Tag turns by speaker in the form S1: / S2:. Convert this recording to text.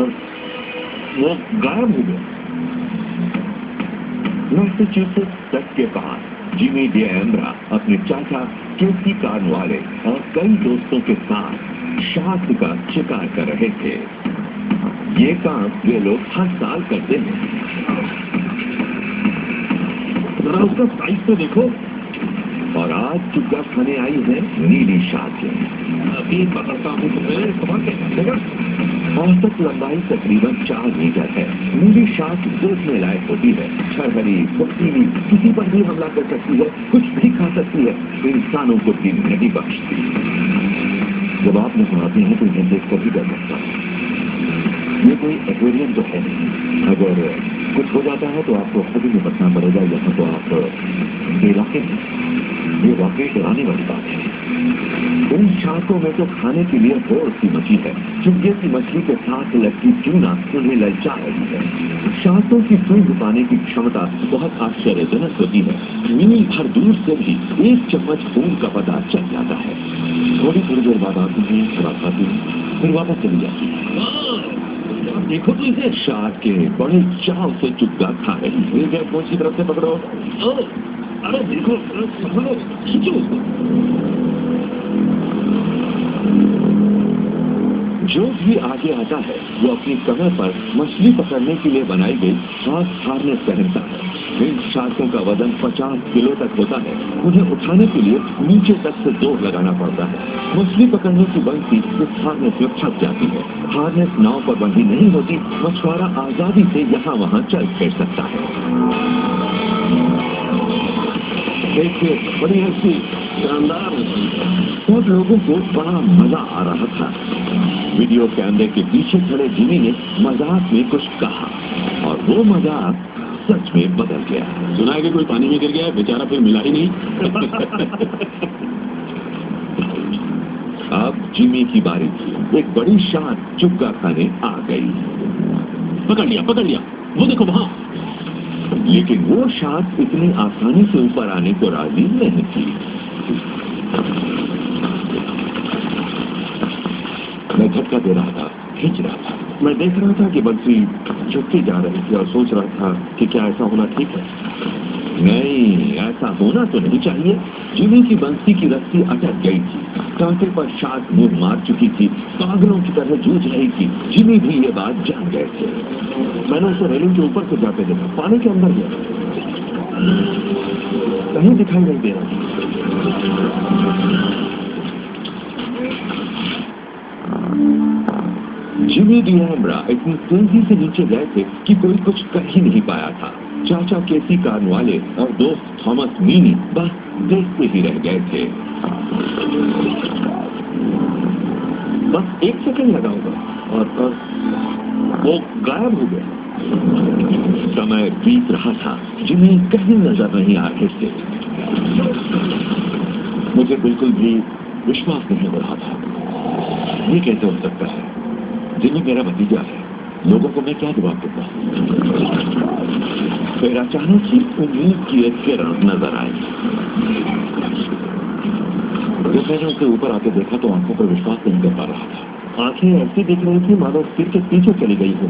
S1: और वो गायब हो गया। मैसेच्यूसेट्स तट के पास जिमी डिएम्ब्रा अपने चाचा केसी कार्नवाले और कई दोस्तों के साथ शार्क का शिकार कर रहे थे। ये काम वे लोग हर साल करते हैं। जरा उसका साइज तो देखो। और आज चुग्गा खाने आई है नीली शार्क। अभी पकड़ता हूँ औसत लंबाई तकरीबन 4 मीटर है। नीली शार्क देखने लायक होती है। छरहरी, फुर्तीली, किसी पर भी हमला कर सकती है, कुछ भी खा सकती है, इंसानों को भी नहीं बख्शती। जब आप यहाँ आते हैं तो इन्हें देखकर ही डर लगता है। ये कोई एक्वेरियम तो है नहीं। अगर कुछ हो जाता है तो आपको खुद ही निपटना पड़ेगा। यहाँ तो आप इलाके में, ये वाकई डराने वाली बात है। इन शार्कों में तो खाने के लिए होड़ सी मछली है। चुग्गे की मछली के साथ लगती चूना उन्हें ललचा रही है। शार्कों की सूंघ पाने की क्षमता बहुत आश्चर्यजनक होती है। मील भर दूर से भी 1 चम्मच खून का पता चल जाता है। थोड़ी देर बाद आती है, थोड़ा खाती है, फिर वापस चली जाती है। देखो तो इसे शार्क के बड़े चाव से चुग्गा खा रही है। जब कौन सी तरफ से पकड़ो। अरे देखो, पकड़ो, खींचो। जो भी आगे आता है वो अपनी कमर पर मछली पकड़ने के लिए बनाई गई खास हार्नेस पहनता है। इन शार्कों का वजन 50 किलो तक होता है। उन्हें उठाने के लिए नीचे तक से जोर लगाना पड़ता है। मछली पकड़ने की बंसी इस हार्नेस में फंस जाती है। हार्नेस नाव पर बंधी नहीं होती। मछुआरा आजादी से यहाँ वहाँ चल फिर सकता है। देखिए, बड़ी अच्छी शानदार। सब लोगों को बड़ा मजा आ रहा था। वीडियो कैमरे के पीछे खड़े जिमी ने मजाक में कुछ कहा और वो मजाक सच में बदल गया। सुना है कि कोई पानी में गिर गया, बेचारा फिर मिला ही नहीं। अब जिमी की बारी थी। एक बड़ी शार्क चुग्गा खाने आ गई। पकड़ लिया, वो देखो वहां। लेकिन वो शार्क इतनी आसानी से ऊपर आने को राजी नहीं थी। मैं झटका दे रहा था, खींच रहा था। मैं देख रहा था कि बंसी झुकती जा रही थी और सोच रहा था कि क्या ऐसा होना ठीक है। नहीं, ऐसा होना तो नहीं चाहिए। जिमी की बंसी की रस्सी अटक गई थी। कांटे पर शार्क मुंह मार चुकी थी, पागलों की तरह जूझ रही थी। जिमी भी ये बात जान गए थे। मैंने उसे रेलिंग के ऊपर से जाते देखा, पानी के अंदर गया, कहीं दिखाई नहीं दे रहा। जिमी डिएम्ब्रा इतनी तेजी से नीचे गए थे कि कोई कुछ कर ही नहीं पाया था। चाचा केसी कार्नवाले और दोस्त थॉमस मीनी बस देखते ही रह गए थे। बस 1 सेकंड लगा होगा और वो गायब हो गया। समय बीत रहा था। जिन्हें कहीं नजर नहीं आ रहे थे। मुझे बिल्कुल भी विश्वास नहीं हो रहा था। ये कैसे हो सकता है? जिमी मेरा भतीजा है। लोगों को मैं क्या जवाब दूंगा? फिर अचानक ही उम्मीद की एक किरण नजर आई। जब मैंने उसे ऊपर आके देखा तो आंखों पर विश्वास नहीं कर पा रहा था। आंखें ऐसी दिख रही थी मानो सिर के पीछे चली गई हो।